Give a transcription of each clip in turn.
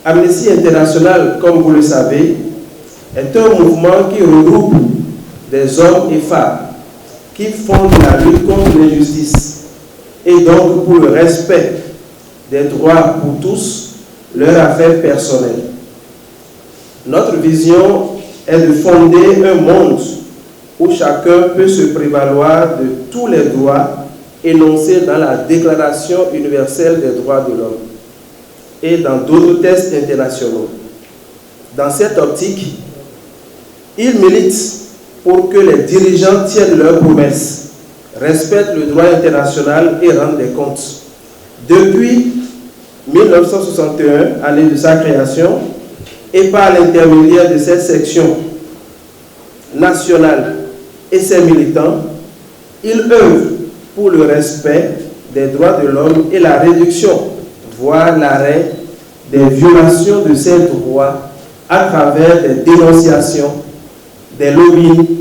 Amnesty International, comme vous le savez, est un mouvement qui regroupe des hommes et femmes qui font de la lutte contre l'injustice et donc pour le respect des droits pour tous, leurs affaires personnelles. Notre vision est de fonder un monde où chacun peut se prévaloir de tous les droits énoncés dans la Déclaration universelle des droits de l'homme et dans d'autres textes internationaux. Dans cette optique, il milite pour que les dirigeants tiennent leurs promesses, respectent le droit international et rendent des comptes. Depuis 1961, année de sa création, et par l'intermédiaire de cette section nationale et ses militants, il œuvre pour le respect des droits de l'homme et la réduction, voire l'arrêt des violations de ces droits à travers des dénonciations, des lobbies,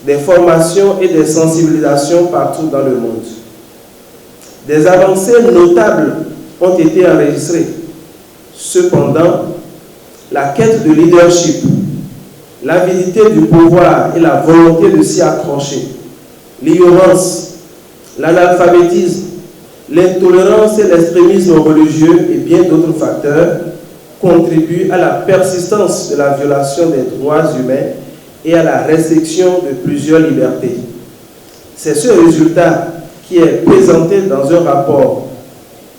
des formations et des sensibilisations partout dans le monde. Des avancées notables ont été enregistrées. Cependant, la quête de leadership, l'avidité du pouvoir et la volonté de s'y accrocher, l'ignorance, l'analphabétisme, l'intolérance et l'extrémisme religieux et bien d'autres facteurs contribuent à la persistance de la violation des droits humains et à la restriction de plusieurs libertés. C'est ce résultat qui est présenté dans un rapport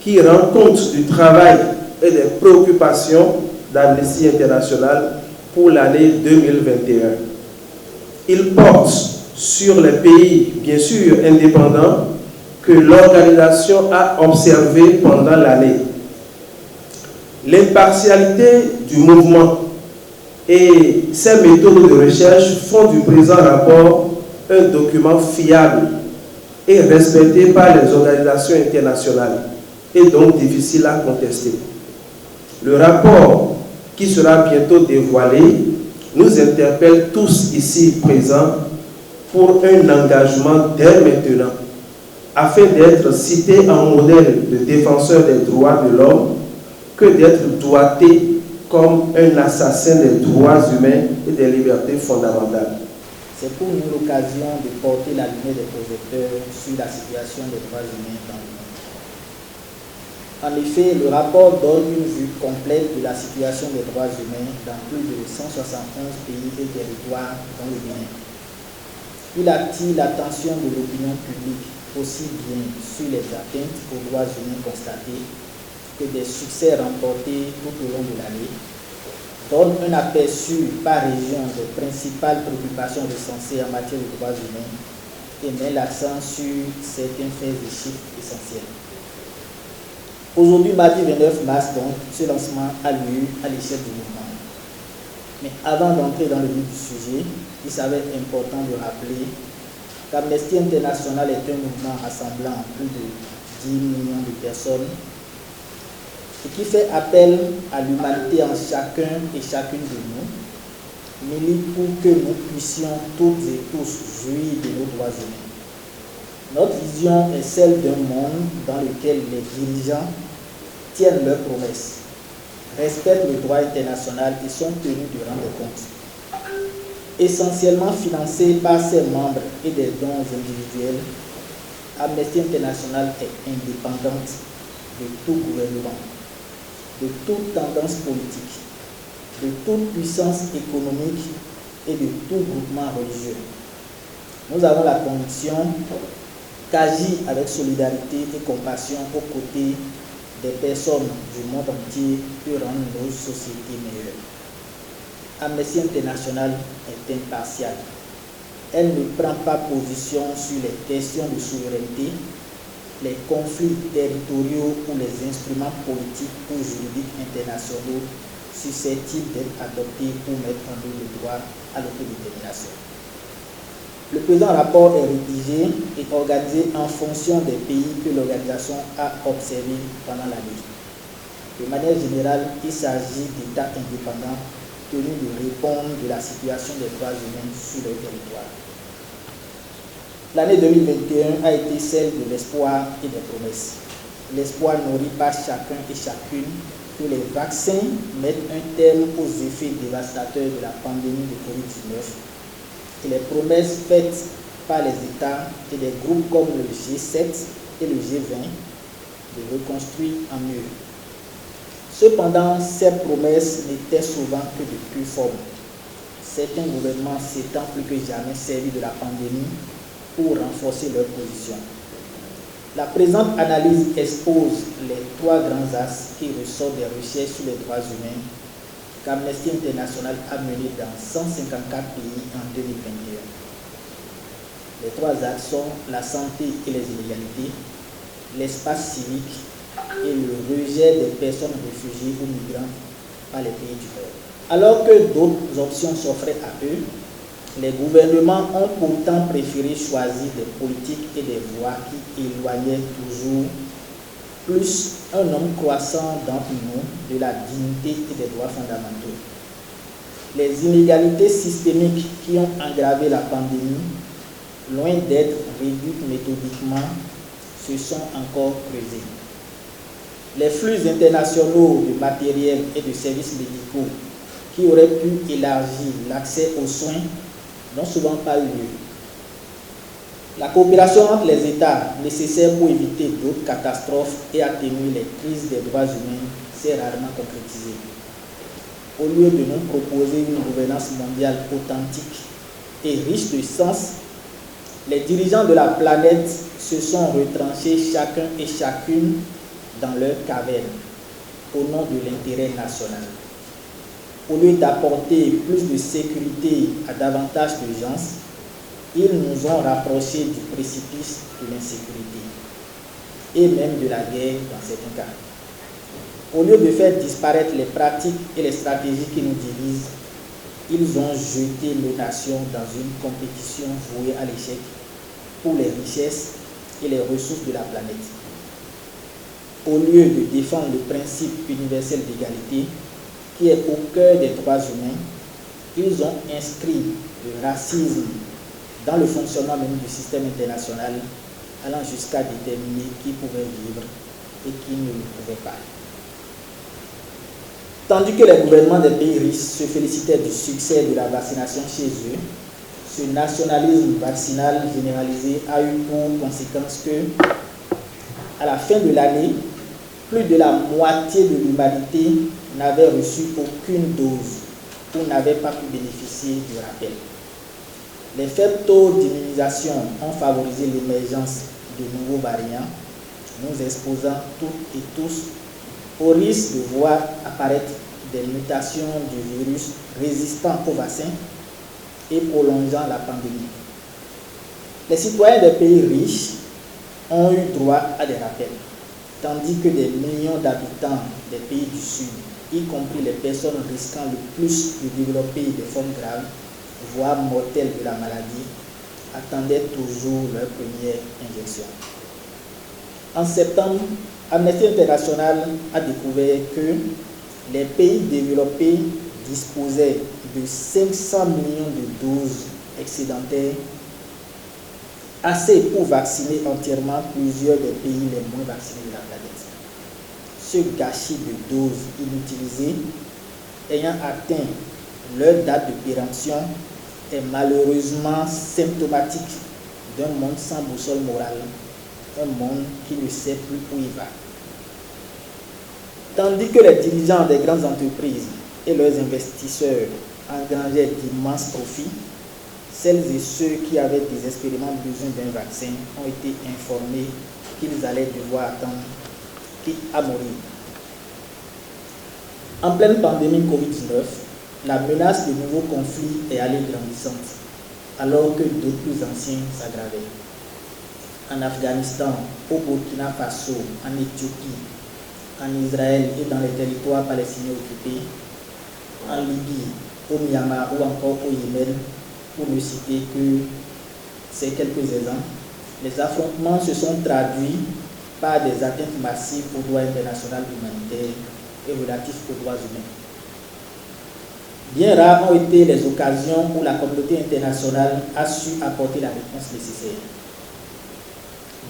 qui rend compte du travail et des préoccupations d'Amnesty International pour l'année 2021. Il porte sur les pays, bien sûr indépendants, que l'organisation a observé pendant l'année. L'impartialité du mouvement et ses méthodes de recherche font du présent rapport un document fiable et respecté par les organisations internationales et donc difficile à contester. Le rapport qui sera bientôt dévoilé nous interpelle tous ici présents pour un engagement dès maintenant afin d'être cité en modèle de défenseur des droits de l'homme que d'être doigté comme un assassin des droits humains et des libertés fondamentales. C'est pour nous l'occasion de porter la lumière des projecteurs sur la situation des droits humains dans le monde. En effet, le rapport donne une vue complète de la situation des droits humains dans plus de 171 pays et territoires dans le Bénin. Il attire l'attention de l'opinion publique aussi bien sur les atteintes aux droits humains constatées que des succès remportés tout au long de l'année, donne un aperçu par région des principales préoccupations recensées en matière de droits humains et met l'accent sur certains faits et chiffres essentiels. Aujourd'hui, mardi 29 mars, donc, ce lancement a lieu à l'échelle du mouvement. Mais avant d'entrer dans le vif du sujet, il s'avère important de rappeler qu'Amnesty International est un mouvement rassemblant plus de 10 millions de personnes et qui fait appel à l'humanité en chacun et chacune de nous, milite pour que nous puissions toutes et tous jouir de nos droits humains. Notre vision est celle d'un monde dans lequel les dirigeants tiennent leurs promesses, respectent le droit international et sont tenus de rendre compte. Essentiellement financé par ses membres et des dons individuels, Amnesty International est indépendante de tout gouvernement, de toute tendance politique, de toute puissance économique et de tout groupement religieux. Nous avons la conviction qu'agir avec solidarité et compassion aux côtés des personnes du monde entier peut rendre nos sociétés meilleures. Amnesty International est impartiale. Elle ne prend pas position sur les questions de souveraineté, les conflits territoriaux ou les instruments politiques ou juridiques internationaux susceptibles d'être adoptés pour mettre en œuvre le droit à l'autodétermination. Le présent rapport est rédigé et organisé en fonction des pays que l'organisation a observés pendant l'année. De manière générale, il s'agit d'États indépendants tenus de répondre de la situation des droits humains sur leur territoire. L'année 2021 a été celle de l'espoir et des promesses. L'espoir nourri par chacun et chacune que les vaccins mettent un terme aux effets dévastateurs de la pandémie de Covid-19 et les promesses faites par les États et des groupes comme le G7 et le G20 de reconstruire en mieux. Cependant, ces promesses n'étaient souvent que de pure forme. Certains gouvernements s'étant plus que jamais servis de la pandémie pour renforcer leur position. La présente analyse expose les trois grands axes qui ressortent des recherches sur les droits humains qu'Amnesty International a menées dans 154 pays en 2021. Les trois axes sont la santé et les inégalités, l'espace civique et le rejet des personnes réfugiées ou migrantes par les pays du Nord. Alors que d'autres options s'offraient à eux, les gouvernements ont pourtant préféré choisir des politiques et des voies qui éloignaient toujours plus un nombre croissant d'entre nous de la dignité et des droits fondamentaux. Les inégalités systémiques qui ont aggravé la pandémie, loin d'être réduites méthodiquement, se sont encore creusées. Les flux internationaux de matériel et de services médicaux qui auraient pu élargir l'accès aux soins n'ont souvent pas eu lieu. La coopération entre les États nécessaire pour éviter d'autres catastrophes et atténuer les crises des droits humains s'est rarement concrétisée. Au lieu de nous proposer une gouvernance mondiale authentique et riche de sens, les dirigeants de la planète se sont retranchés chacun et chacune dans leur caverne au nom de l'intérêt national. Au lieu d'apporter plus de sécurité à davantage de gens, ils nous ont rapprochés du précipice de l'insécurité et même de la guerre dans certains cas. Au lieu de faire disparaître les pratiques et les stratégies qui nous divisent, ils ont jeté nos nations dans une compétition vouée à l'échec pour les richesses et les ressources de la planète. Au lieu de défendre le principe universel d'égalité, qui est au cœur des droits humains, ils ont inscrit le racisme dans le fonctionnement même du système international, allant jusqu'à déterminer qui pouvait vivre et qui ne le pouvait pas. Tandis que les gouvernements des pays riches se félicitaient du succès de la vaccination chez eux, ce nationalisme vaccinal généralisé a eu pour conséquence que, à la fin de l'année, plus de la moitié de l'humanité n'avait reçu aucune dose ou n'avait pas pu bénéficier du rappel. Les faibles taux d'immunisation ont favorisé l'émergence de nouveaux variants, nous exposant toutes et tous au risque de voir apparaître des mutations du virus résistant au vaccin et prolongeant la pandémie. Les citoyens des pays riches ont eu droit à des rappels, tandis que des millions d'habitants des pays du Sud, y compris les personnes risquant le plus de développer des formes graves, voire mortelles de la maladie, attendaient toujours leur première injection. En septembre, Amnesty International a découvert que les pays développés disposaient de 500 millions de doses excédentaires, assez pour vacciner entièrement plusieurs des pays les moins vaccinés de la planète. Ce gâchis de doses inutilisées, ayant atteint leur date de péremption, est malheureusement symptomatique d'un monde sans boussole morale, un monde qui ne sait plus où il va. Tandis que les dirigeants des grandes entreprises et leurs investisseurs engrangeaient d'immenses profits, celles et ceux qui avaient désespérément besoin d'un vaccin ont été informés qu'ils allaient devoir attendre, quitte à mourir. En pleine pandémie Covid-19, la menace de nouveaux conflits est allée grandissante, alors que d'autres plus anciens s'aggravaient. En Afghanistan, au Burkina Faso, en Éthiopie, en Israël et dans les territoires palestiniens occupés, en Libye, au Myanmar ou encore au Yémen, pour ne citer que ces quelques exemples, les affrontements se sont traduits par des atteintes massives au droit international humanitaire et relatifs aux droits humains. Bien rares ont été les occasions où la communauté internationale a su apporter la réponse nécessaire.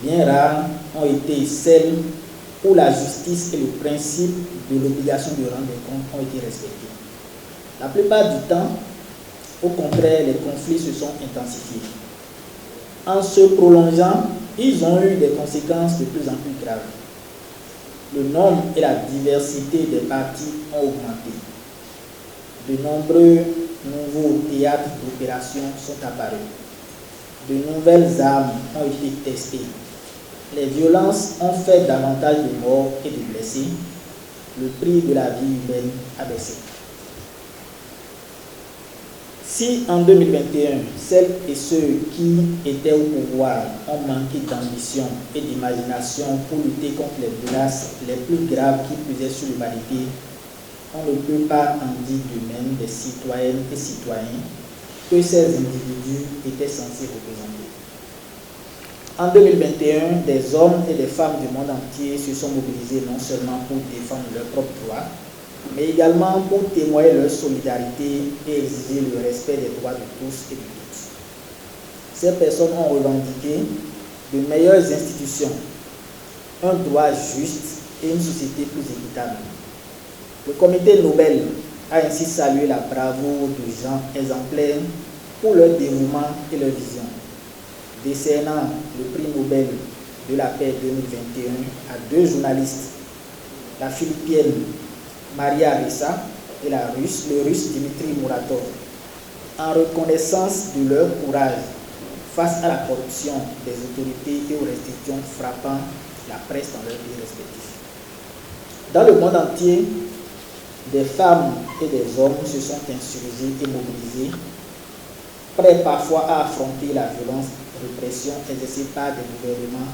Bien rares ont été celles où la justice et le principe de l'obligation de rendre des comptes ont été respectés. La plupart du temps, au contraire, les conflits se sont intensifiés. En se prolongeant, ils ont eu des conséquences de plus en plus graves. Le nombre et la diversité des parties ont augmenté. De nombreux nouveaux théâtres d'opération sont apparus. De nouvelles armes ont été testées. Les violences ont fait davantage de morts et de blessés. Le prix de la vie humaine a baissé. Si en 2021, celles et ceux qui étaient au pouvoir ont manqué d'ambition et d'imagination pour lutter contre les menaces les plus graves qui pesaient sur l'humanité, on ne peut pas en dire de même des citoyennes et citoyens que ces individus étaient censés représenter. En 2021, des hommes et des femmes du monde entier se sont mobilisés non seulement pour défendre leurs propres droits, mais également pour témoigner leur solidarité et exiger le respect des droits de tous et de toutes. Ces personnes ont revendiqué de meilleures institutions, un droit juste et une société plus équitable. Le comité Nobel a ainsi salué la bravoure de gens exemplaires pour leur dévouement et leur vision, décernant le prix Nobel de la paix 2021 à 2 journalistes, la philippienne Maria Ressa et le russe Dmitri Muratov, en reconnaissance de leur courage face à la corruption des autorités et aux restrictions frappant la presse dans leurs pays respectifs. Dans le monde entier, des femmes et des hommes se sont insurgés et mobilisés, prêts parfois à affronter la violence répression exercée par des gouvernements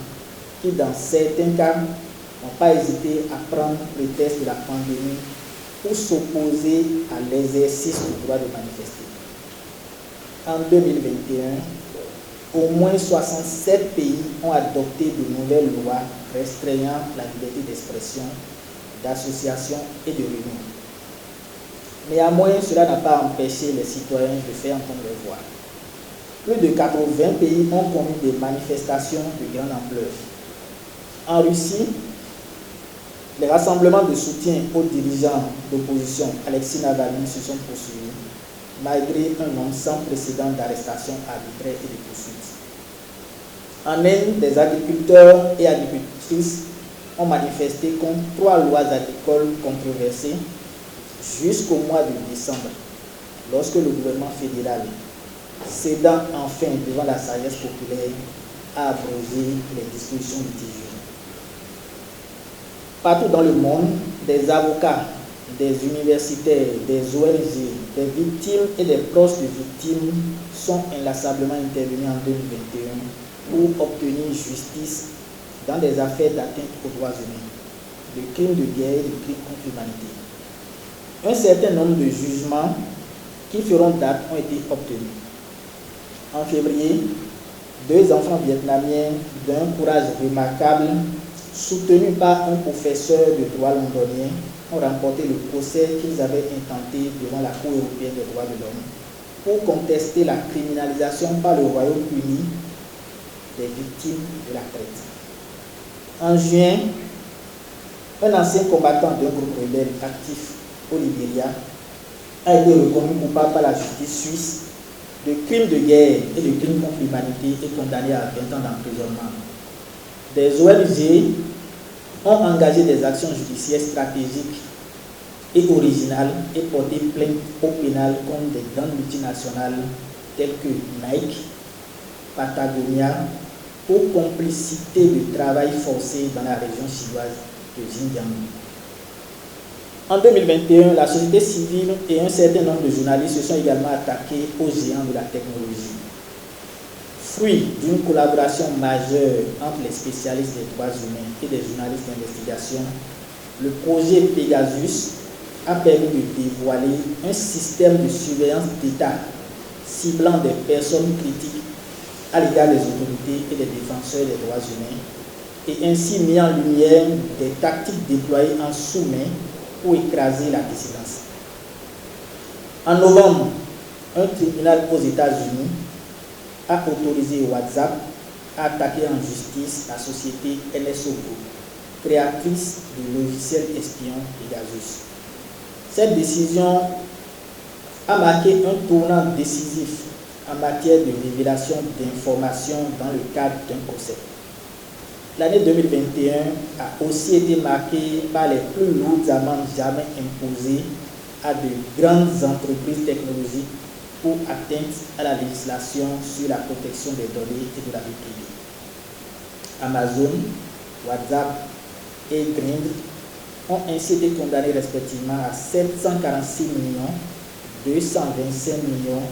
qui, dans certains cas, n'ont pas hésité à prendre le test de la pandémie pour s'opposer à l'exercice du droit de manifester. En 2021, au moins 67 pays ont adopté de nouvelles lois restreignant la liberté d'expression, d'association et de réunion. Néanmoins, cela n'a pas empêché les citoyens de faire entendre leur voix. Plus de 80 pays ont commis des manifestations de grande ampleur. En Russie, les rassemblements de soutien aux dirigeants d'opposition Alexei Navalny se sont poursuivis, malgré un nombre sans précédent d'arrestations arbitraires et de poursuites. En Inde, des agriculteurs et agricultrices ont manifesté contre 3 lois agricoles controversées jusqu'au mois de décembre, lorsque le gouvernement fédéral, cédant enfin devant la sagesse populaire, a abrogé les dispositions litigieuses. Partout dans le monde, des avocats, des universitaires, des ONG, des victimes et des proches de victimes sont inlassablement intervenus en 2021 pour obtenir justice dans des affaires d'atteinte aux droits humains, de crimes de guerre et de crimes contre l'humanité. Un certain nombre de jugements qui feront date ont été obtenus. En février, 2 enfants vietnamiens d'un courage remarquable, soutenus par un professeur de droit londonien, ont remporté le procès qu'ils avaient intenté devant la Cour européenne des droits de l'homme pour contester la criminalisation par le Royaume-Uni des victimes de la traite. En juin, un ancien combattant d'un groupe rebelle actif au Libéria a été reconnu coupable par la justice suisse de crimes de guerre et de crimes contre l'humanité et condamné à 20 ans d'emprisonnement. Des ONG ont engagé des actions judiciaires stratégiques et originales et porté plainte au pénal contre des grandes multinationales telles que Nike, Patagonia, pour complicité de travail forcé dans la région chinoise de Xinjiang. En 2021, la société civile et un certain nombre de journalistes se sont également attaqués aux géants de la technologie. Fruit d'une collaboration majeure entre les spécialistes des droits humains et des journalistes d'investigation, le projet Pegasus a permis de dévoiler un système de surveillance d'État ciblant des personnes critiques à l'égard des autorités et des défenseurs des droits humains et ainsi mis en lumière des tactiques déployées en sous-main pour écraser la dissidence. En novembre, un tribunal aux États-Unis a autorisé WhatsApp à attaquer en justice la société NSO Group créatrice du logiciel espion Pegasus. Cette décision a marqué un tournant décisif en matière de révélation d'informations dans le cadre d'un procès. L'année 2021 a aussi été marquée par les plus lourdes amendes jamais imposées à de grandes entreprises technologiques pour atteinte à la législation sur la protection des données et de la vie privée. Amazon, WhatsApp et Grindr ont ainsi été condamnés respectivement à 746 millions, 225 millions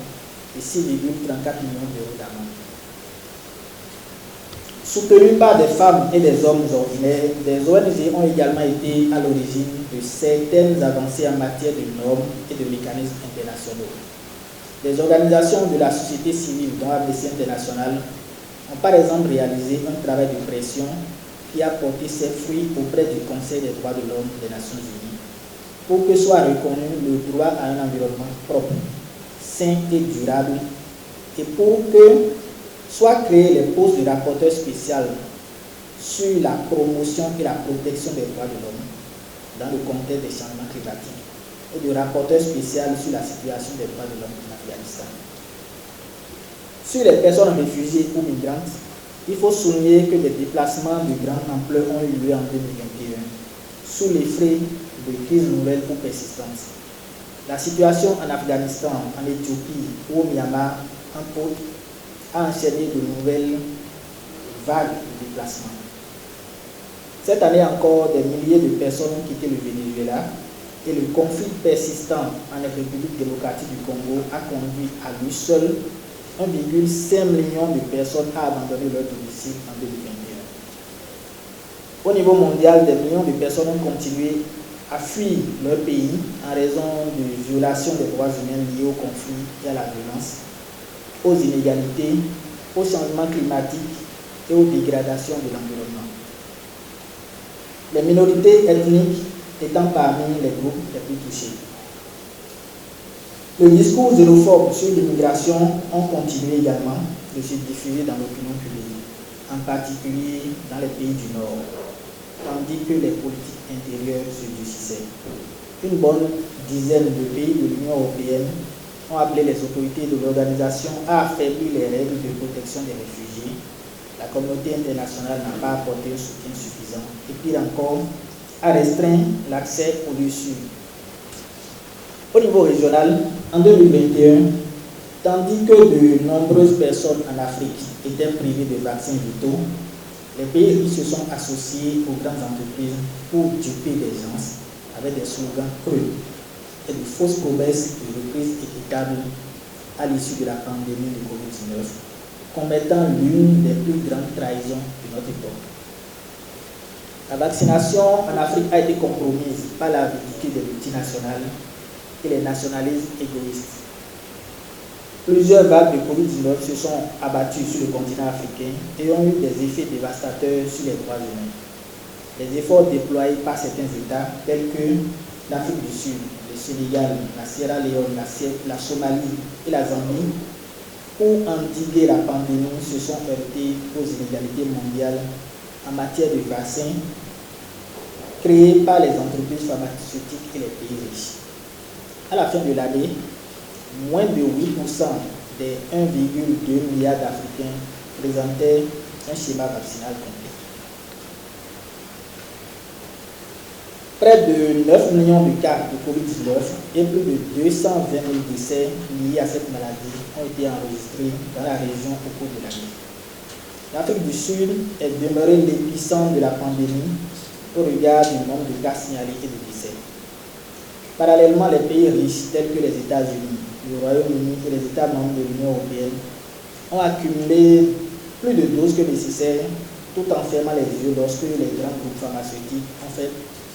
et 6,34 millions d'euros d'amende. Soutenus par des femmes et des hommes ordinaires, des ONG ont également été à l'origine de certaines avancées en matière de normes et de mécanismes internationaux. Des organisations de la société civile, dont Amnesty International, ont par exemple réalisé un travail de pression qui a porté ses fruits auprès du Conseil des droits de l'homme des Nations Unies pour que soit reconnu le droit à un environnement propre, sain et durable, et pour que soient créés les postes de rapporteur spécial sur la promotion et la protection des droits de l'homme dans le contexte des changements climatiques et de rapporteur spécial sur la situation des droits de l'homme en Afghanistan. Sur les personnes réfugiées ou migrantes, il faut souligner que des déplacements de grande ampleur ont eu lieu en 2021 sous les frais de crises nouvelles ou persistantes. La situation en Afghanistan, en Éthiopie ou au Myanmar, entre autres, a enchaîné de nouvelles vagues de déplacements. Cette année encore, des milliers de personnes ont quitté le Venezuela et le conflit persistant en République démocratique du Congo a conduit à lui seul 1,5 million de personnes à abandonner leur domicile en 2021. Au niveau mondial, des millions de personnes ont continué à fuir leur pays en raison de violations des droits humains liées au conflit et à la violence, aux inégalités, au changement climatique et aux dégradations de l'environnement. Les minorités ethniques étant parmi les groupes les plus touchés. Le discours xénophobe sur l'immigration ont continué également de se diffuser dans l'opinion publique, en particulier dans les pays du Nord, tandis que les politiques intérieures se durcissaient. Une bonne dizaine de pays de l'Union européenne ont appelé les autorités de l'organisation à affaiblir les règles de protection des réfugiés. La communauté internationale n'a pas apporté un soutien suffisant et pire encore, a restreint l'accès au-dessus. Au niveau régional, en 2021, tandis que de nombreuses personnes en Afrique étaient privées de vaccins vitaux, les pays riches se sont associés aux grandes entreprises pour duper les gens avec des slogans creux et de fausses promesses de reprise équitable à l'issue de la pandémie de Covid-19, commettant l'une des plus grandes trahisons de notre époque. La vaccination en Afrique a été compromise par la avidité des multinationales et les nationalismes égoïstes. Plusieurs vagues de Covid-19 se sont abattues sur le continent africain et ont eu des effets dévastateurs sur les droits humains. Les efforts déployés par certains États, tels que l'Afrique du Sud, le Sénégal, la Sierra Leone, la Somalie et la Zambie, pour endiguer la pandémie, se sont heurtés aux inégalités mondiales en matière de vaccins créés par les entreprises pharmaceutiques et les pays riches. À la fin de l'année, moins de 8% des 1,2 milliard d'Africains présentaient un schéma vaccinal complet. Près de 9 millions de cas de Covid-19 et plus de 220 000 décès liés à cette maladie ont été enregistrés dans la région au cours de l'année. L'Afrique du Sud est demeurée l'épicentre de la pandémie au regard du nombre de cas signalés et de décès. Parallèlement, les pays riches tels que les États-Unis, le Royaume-Uni et les États membres de l'Union européenne ont accumulé plus de doses que nécessaire tout en fermant les yeux lorsque les grands groupes pharmaceutiques ont fait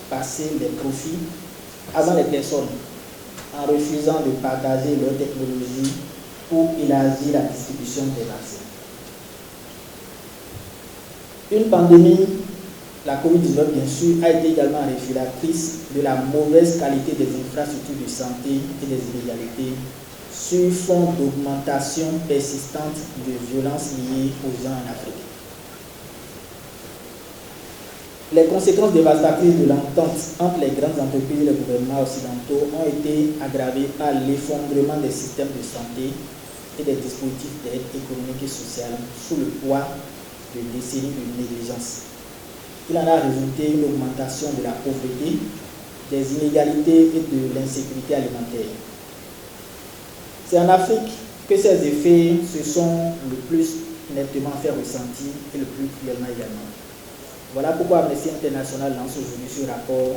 passer les profits avant les personnes en refusant de partager leurs technologies pour élargir la distribution des vaccins. Une pandémie, la COVID-19 bien sûr, a été également révélatrice de la mauvaise qualité des infrastructures de santé et des inégalités sur fond d'augmentation persistante de violences liées aux gens en Afrique. Les conséquences dévastatrices de l'entente entre les grandes entreprises et les gouvernements occidentaux ont été aggravées par l'effondrement des systèmes de santé et des dispositifs d'aide économique et sociale sous le poids de décennies de négligence. Il en a résulté une augmentation de la pauvreté, des inégalités et de l'insécurité alimentaire. C'est en Afrique que ces effets se sont le plus nettement fait ressentir et le plus cruellement également. Voilà pourquoi Amnesty International lance aujourd'hui ce rapport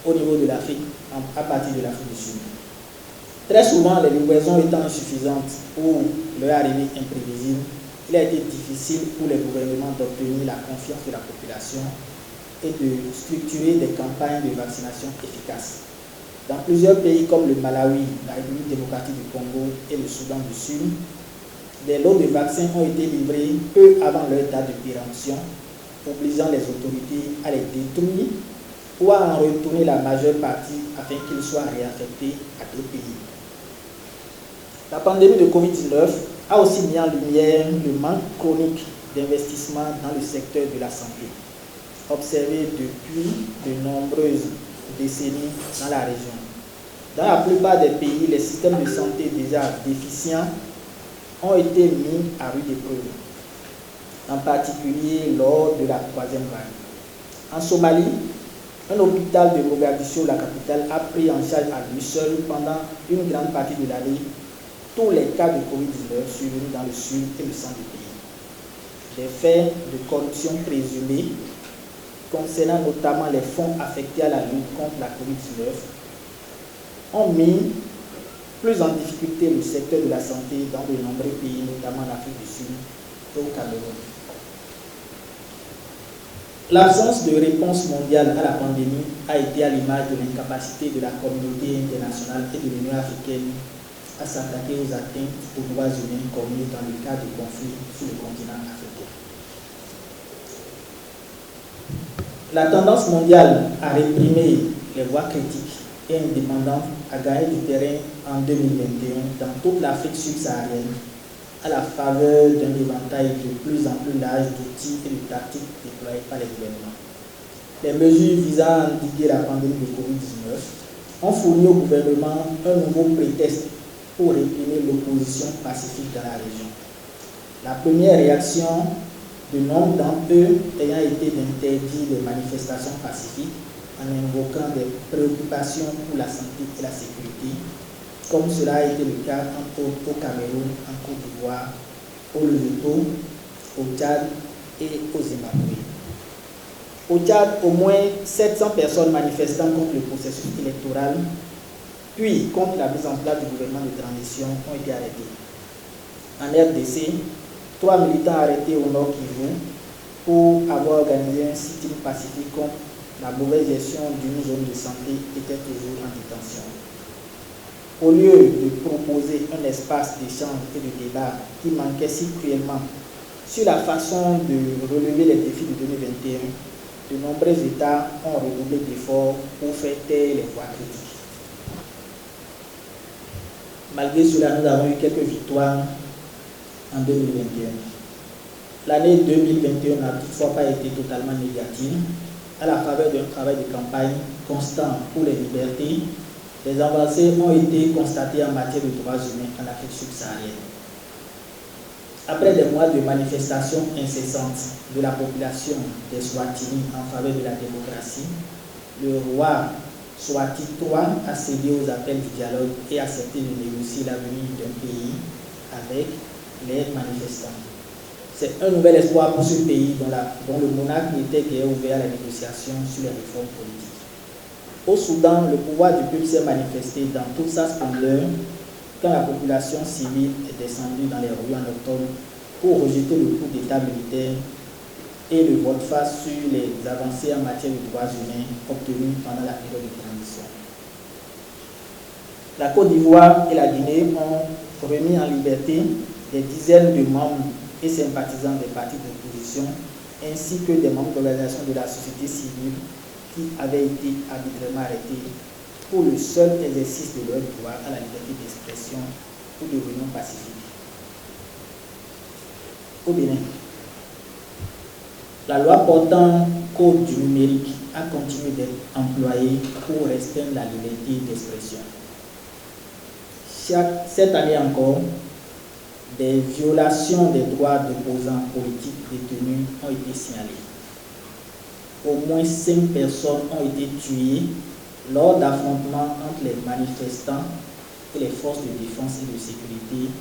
au niveau de l'Afrique, à partir de l'Afrique du Sud. Très souvent, les livraisons étant insuffisantes ou leur arrivée imprévisible, il a été difficile pour les gouvernements d'obtenir la confiance de la population et de structurer des campagnes de vaccination efficaces. Dans plusieurs pays comme le Malawi, la République démocratique du Congo et le Soudan du Sud, des lots de vaccins ont été livrés peu avant leur date de péremption, obligeant les autorités à les détruire ou à en retourner la majeure partie afin qu'ils soient réaffectés à d'autres pays. La pandémie de Covid-19 a aussi mis en lumière le manque chronique d'investissement dans le secteur de la santé, observé depuis de nombreuses décennies dans la région. Dans la plupart des pays, les systèmes de santé déjà déficients ont été mis à rude épreuve, en particulier lors de la troisième vague. En Somalie, un hôpital de Mogadiscio, la capitale, a pris en charge à lui seul pendant une grande partie de l'année tous les cas de Covid-19 survenus dans le sud et le centre du pays. Des faits de corruption présumés concernant notamment les fonds affectés à la lutte contre la Covid-19 ont mis plus en difficulté le secteur de la santé dans de nombreux pays, notamment en Afrique du Sud et au Cameroun. L'absence de réponse mondiale à la pandémie a été à l'image de l'incapacité de la communauté internationale et de l'Union africaine à s'attaquer aux atteintes aux droits humains commises dans le cadre de conflits sur le continent africain. La tendance mondiale à réprimer les voix critiques et indépendantes a gagné du terrain en 2021 dans toute l'Afrique subsaharienne à la faveur d'un éventail de plus en plus large d'outils et de tactiques déployés par les gouvernements. Les mesures visant à endiguer la pandémie de Covid-19 ont fourni au gouvernement un nouveau prétexte pour réprimer l'opposition pacifique dans la région. La première réaction de nombre d'entre eux ayant été d'interdire les manifestations pacifiques en invoquant des préoccupations pour la santé et la sécurité, comme cela a été le cas entre autres au Cameroun, en Côte d'Ivoire, au Lesotho, au Tchad et au Zimbabwe. Au Tchad, au moins 700 personnes manifestant contre le processus électoral, puis contre la mise en place du gouvernement de transition ont été arrêtés. En RDC, 3 militants arrêtés au Nord Kivu pour avoir organisé un sit-in pacifique contre la mauvaise gestion d'une zone de santé étaient toujours en détention. Au lieu de proposer un espace d'échange et de débat qui manquait si cruellement sur la façon de relever les défis de 2021, de nombreux États ont redoublé d'efforts pour faire taire les voix critiques. Malgré cela, nous avons eu quelques victoires en 2021. L'année 2021 n'a toutefois pas été totalement négative. À la faveur d'un travail de campagne constant pour les libertés, les avancées ont été constatées en matière de droits humains en Afrique subsaharienne. Après des mois de manifestations incessantes de la population des Swatini en faveur de la démocratie, le roi Swati III a cédé aux appels du dialogue et accepté de négocier l'avenir d'un pays avec les manifestants. C'est un nouvel espoir pour ce pays dont le monarque n'était guère ouvert à la négociation sur les réformes politiques. Au Soudan, le pouvoir du peuple s'est manifesté dans toute sa splendeur quand la population civile est descendue dans les rues en octobre pour rejeter le coup d'État militaire et le vote-face sur les avancées en matière de droits humains obtenus pendant la période de transition. La Côte d'Ivoire et la Guinée ont remis en liberté des dizaines de membres et sympathisants des partis d'opposition, ainsi que des membres d'organisations de la société civile qui avaient été arbitrairement arrêtés pour le seul exercice de leur droit à la liberté d'expression ou de réunion pacifique. Au Bénin, La loi portant code du numérique a continué d'être employée pour restreindre la liberté d'expression. Cette année encore, des violations des droits d'opposants politiques détenus ont été signalées. Au moins 5 personnes ont été tuées lors d'affrontements entre les manifestants et les forces de défense et de sécurité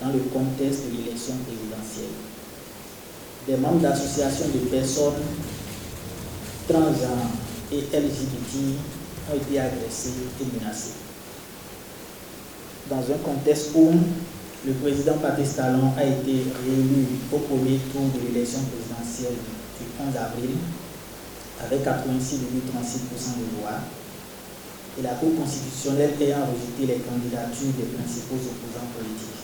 dans le contexte de l'élection présidentielle. Des membres d'associations de personnes transgenres et LGBT ont été agressés et menacés. Dans un contexte où le président Patrice Talon a été réélu au premier tour de l'élection présidentielle du 11 avril avec 86,36% de voix, et la Cour constitutionnelle ayant rejeté les candidatures des principaux opposants politiques.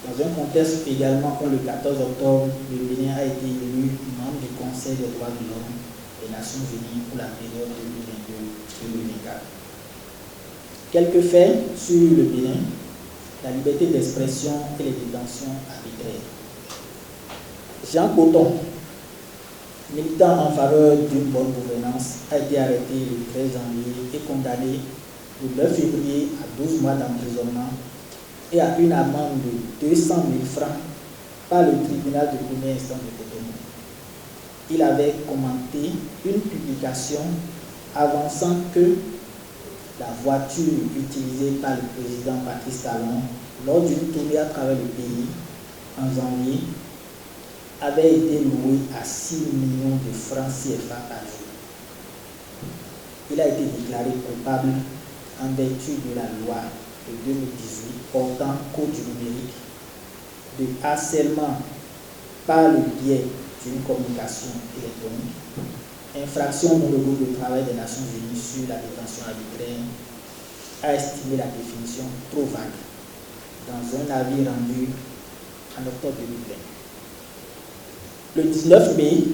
Dans un contexte également où le 14 octobre, le Bénin a été élu membre du Conseil des droits de l'homme des Nations Unies pour la période 2022-2024. Quelques faits sur le Bénin: la liberté d'expression et les détentions arbitraires. Jean Coton, militant en faveur d'une bonne gouvernance, a été arrêté le 13 janvier et condamné le 9 février à 12 mois d'emprisonnement et à une amende de 200 000 francs par le tribunal de première instance de Cotonou. Il avait commenté une publication avançant que la voiture utilisée par le président Patrice Talon lors d'une tournée à travers le pays en janvier avait été louée à 6 millions de francs CFA par jour. Il a été déclaré coupable en vertu de la loi de 2018 portant code du numérique de harcèlement par le biais d'une communication électronique, infraction dont le groupe de travail des Nations Unies sur la détention arbitraire a estimé la définition trop vague dans un avis rendu en octobre 2020. Le 19 mai,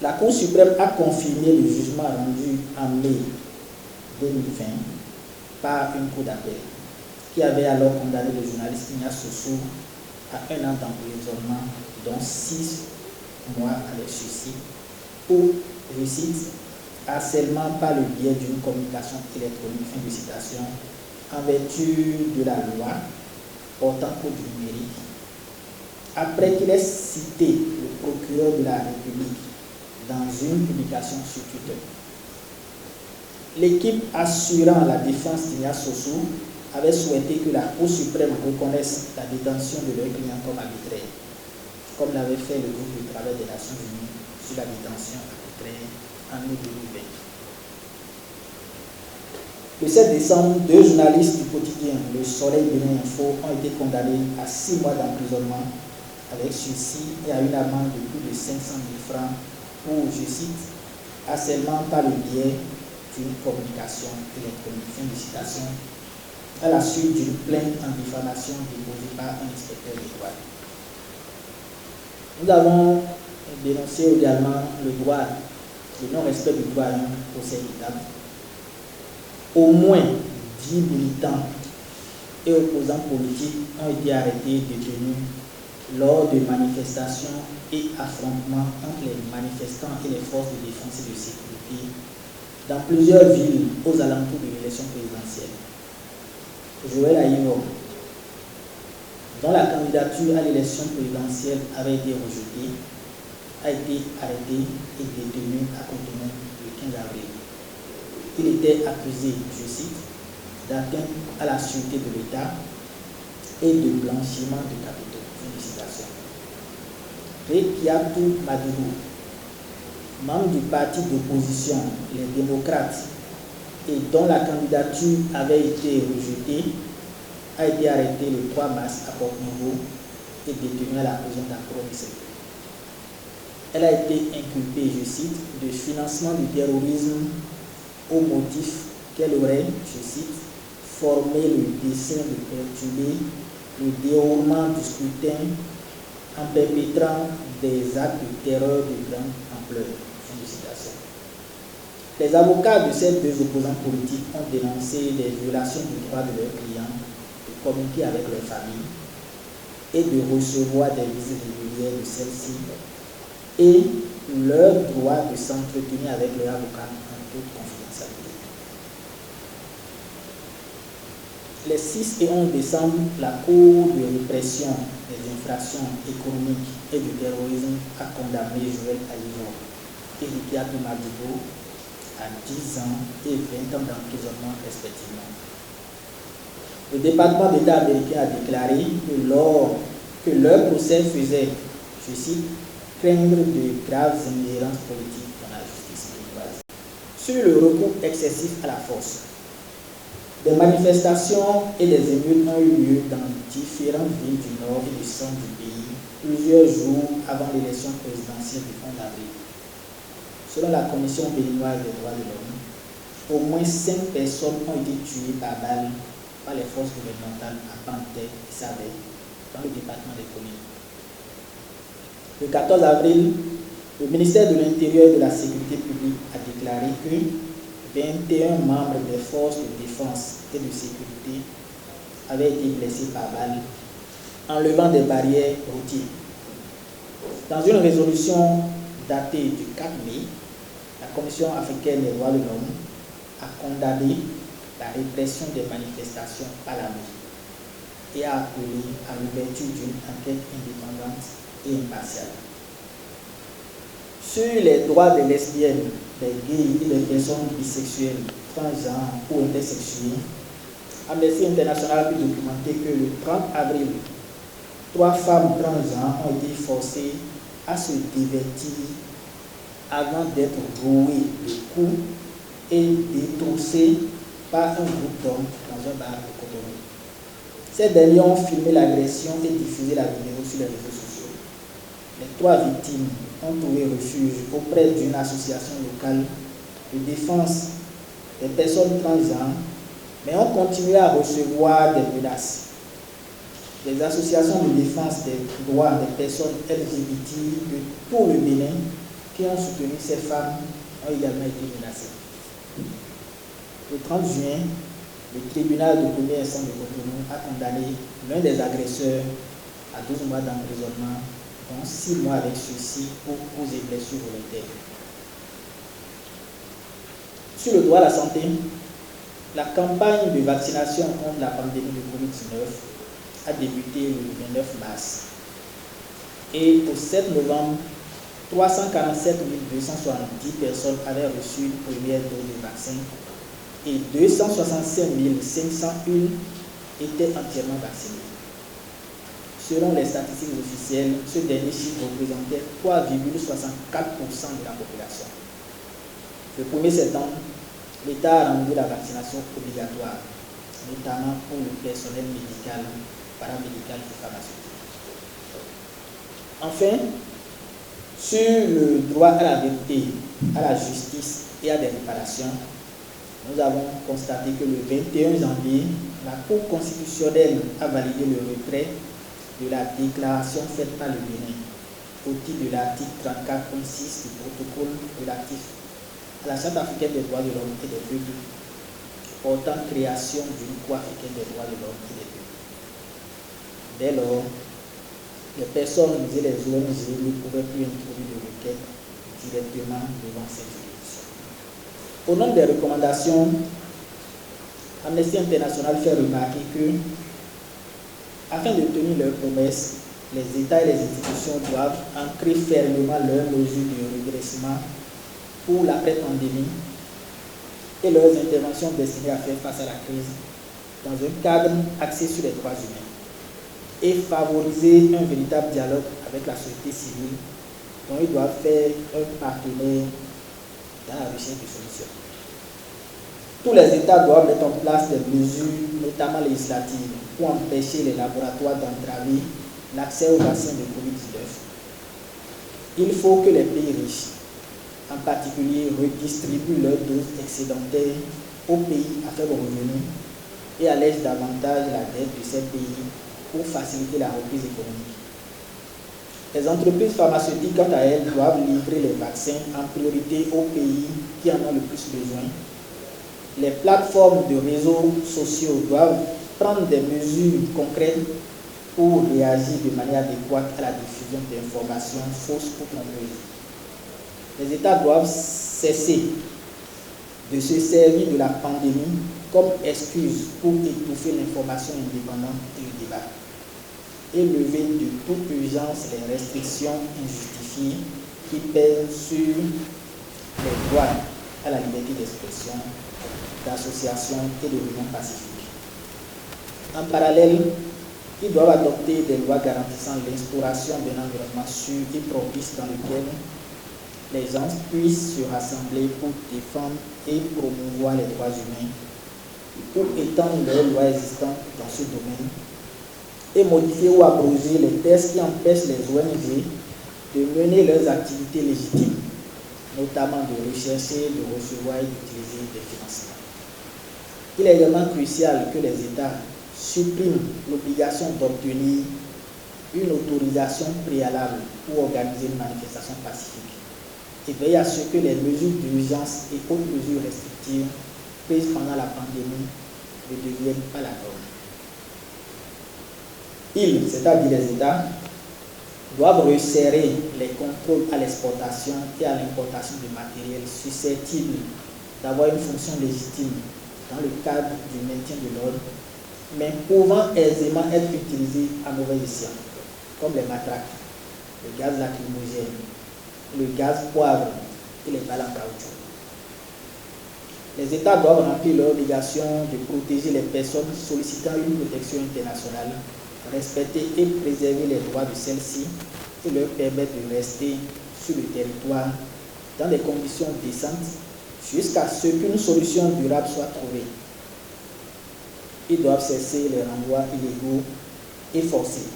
la Cour suprême a confirmé le jugement rendu en mai 2020 par une cour d'appel qui avait alors condamné le journaliste Ignace Sossou à 1 an d'emprisonnement, dont 6 mois avec sursis, pour, je cite, harcèlement par le biais d'une communication électronique, fin de citation, en vertu de la loi portant code du numérique, après qu'il ait cité le procureur de la République dans une publication sur Twitter. L'équipe assurant la défense d'Ignace Sossou avait souhaité que la Cour suprême reconnaisse la détention de leur client comme arbitraire, comme l'avait fait le groupe de travail des Nations Unies sur la détention arbitraire en août 2020. Le 7 décembre, 2 journalistes du quotidien Le Soleil Bénin Info ont été condamnés à 6 mois d'emprisonnement avec sursis et à une amende de plus de 500 000 francs pour, je cite, harcèlement par le biais d'une communication électronique, fin de citation, à la suite d'une plainte en diffamation déposée par un inspecteur des droits. Nous avons dénoncé également le non-respect du droit à un procès équitable. Au moins 10 militants et opposants politiques ont été arrêtés, détenus lors de manifestations et affrontements entre les manifestants et les forces de défense et de sécurité dans plusieurs villes aux alentours de l'élection présidentielle. Joël Aïno, dont la candidature à l'élection présidentielle avait été rejetée, a été arrêté et détenu à Cotonou le 15 avril. Il était accusé, je cite, d'atteinte à la sûreté de l'État et de blanchiment de capitaux. Rekiatou Maduro, membre du parti d'opposition Les Démocrates et dont la candidature avait été rejetée, a été arrêté le 3 mars à Port-Nouveau et détenu à la prison d'Accra-Bissau. Elle a été inculpée, je cite, de financement du terrorisme au motif qu'elle aurait, je cite, formé le dessein de perturber le déroulement du scrutin en perpétrant des actes de terreur de grande ampleur. Fin de citation. Les avocats de ces 2 opposants politiques ont dénoncé des violations du droit de leurs clients de communiquer avec leurs familles et de recevoir des visites régulières de celles-ci et leur droit de s'entretenir avec leur avocat en toute confidentialité. Les 6 et 11 décembre, la Cour de répression des infractions économiques et du terrorisme a condamné Joël Alivor et Rikiatou Madibo à 10 ans et 20 ans d'emprisonnement respectivement. Le département d'État américain a déclaré que leur procès faisait, je cite, craindre de graves ingérences politiques dans la justice québécoise. Sur le recours excessif à la force, des manifestations et des émeutes ont eu lieu dans différentes villes du nord et du centre du pays plusieurs jours avant l'élection présidentielle du 11 avril. Selon la Commission béninoise des droits de l'homme, au moins 5 personnes ont été tuées par balle par les forces gouvernementales à Panthère et Sabé, dans le département des communes. Le 14 avril, le ministère de l'Intérieur et de la Sécurité publique a déclaré que 21 membres des forces de défense et de sécurité avaient été blessés par balle en levant des barrières routières. Dans une résolution datée du 4 mai, la Commission africaine des droits de l'homme a condamné la répression des manifestations par l'armée et a appelé à l'ouverture d'une enquête indépendante et impartiale. Sur les droits des lesbiennes, des gays et des personnes bisexuelles, transgenres ou intersexuées, Amnesty International a pu documenter que le 30 avril, 3 femmes transgenres ont été forcées à se dévêtir avant d'être rouées de coups et détroussées par un groupe d'hommes dans un bar de Cotonou. Ces derniers ont filmé l'agression et diffusé la vidéo sur les réseaux sociaux. Les 3 victimes ont trouvé refuge auprès d'une association locale de défense des personnes transgenres, mais ont continué à recevoir des menaces. Les associations de défense des droits des personnes LGBT de tout le Bénin qui ont soutenu ces femmes ont également été menacées. Le 30 juin, le tribunal de première instance de Cotonou a condamné l'un des agresseurs à 12 mois d'emprisonnement, dont 6 mois avec sursis pour cause et blessures volontaires. Sur le droit à la santé, la campagne de vaccination contre la pandémie de Covid-19 a débuté le 29 mars. Et au 7 novembre, 347 270 personnes avaient reçu une première dose de vaccin et 265 501 étaient entièrement vaccinés. Selon les statistiques officielles, ce dernier chiffre représentait 3,64% de la population. Le 1er septembre, l'État a rendu la vaccination obligatoire, notamment pour le personnel médical, paramédical et pharmaceutique. Enfin, sur le droit à la vérité, à la justice et à des réparations, nous avons constaté que le 21 janvier, la Cour constitutionnelle a validé le retrait de la déclaration faite par le Bénin au titre de l'article 34.6 du protocole relatif à la Charte africaine des droits de l'homme et des peuples portant création d'une Cour africaine des droits de l'homme et des peuples. Dès lors, les personnes et les ONG ne pouvaient plus introduire de requêtes directement devant cette juridiction. Au nom des recommandations, Amnesty International fait remarquer que, afin de tenir leurs promesses, les États et les institutions doivent ancrer fermement leurs mesures de redressement pour l'après-pandémie et leurs interventions destinées à faire face à la crise dans un cadre axé sur les droits humains et favoriser un véritable dialogue avec la société civile dont ils doivent faire un partenaire dans la recherche de solutions. Tous les États doivent mettre en place des mesures, notamment législatives, pour empêcher les laboratoires d'entraver l'accès aux vaccins de Covid-19. Il faut que les pays riches, en particulier, redistribuent leurs doses excédentaires aux pays à faible revenu et allègent davantage la dette de ces pays pour faciliter la reprise économique. Les entreprises pharmaceutiques, quant à elles, doivent livrer les vaccins en priorité aux pays qui en ont le plus besoin. Les plateformes de réseaux sociaux doivent prendre des mesures concrètes pour réagir de manière adéquate à la diffusion d'informations fausses ou trompeuses. Les États doivent cesser de se servir de la pandémie comme excuse pour étouffer l'information indépendante et le débat, et lever de toute urgence les restrictions injustifiées qui pèsent sur les droits à la liberté d'expression, d'association et de réunion pacifique. En parallèle, ils doivent adopter des lois garantissant l'instauration d'un environnement sûr et propice dans lequel les gens puissent se rassembler pour défendre et promouvoir les droits humains, pour étendre les lois existantes dans ce domaine et modifier ou abroger les textes qui empêchent les ONG de mener leurs activités légitimes, notamment de rechercher, de recevoir et d'utiliser des financements. Il est également crucial que les États suppriment l'obligation d'obtenir une autorisation préalable pour organiser une manifestation pacifique et veillent à ce que les mesures d'urgence et autres mesures restrictives prises pendant la pandémie ne deviennent pas la norme. Ils, c'est-à-dire les États, doivent resserrer les contrôles à l'exportation et à l'importation de matériel susceptibles d'avoir une fonction légitime dans le cadre du maintien de l'ordre, mais pouvant aisément être utilisés à mauvais escient, comme les matraques, le gaz lacrymogène, le gaz poivre et les balles en caoutchouc. Les États doivent remplir leur obligation de protéger les personnes sollicitant une protection internationale, respecter et préserver les droits de celles-ci et leur permettre de rester sur le territoire dans des conditions décentes jusqu'à ce qu'une solution durable soit trouvée. Ils doivent cesser les renvois illégaux et forcés.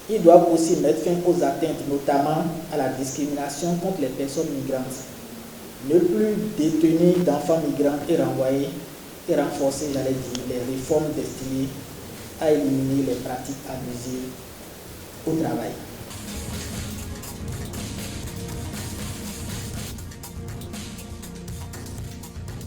Ils doivent aussi mettre fin aux atteintes, notamment à la discrimination contre les personnes migrantes, ne plus détenir d'enfants migrants et renvoyer et renforcer, j'allais dire, les réformes destinées à éliminer les pratiques abusives au travail.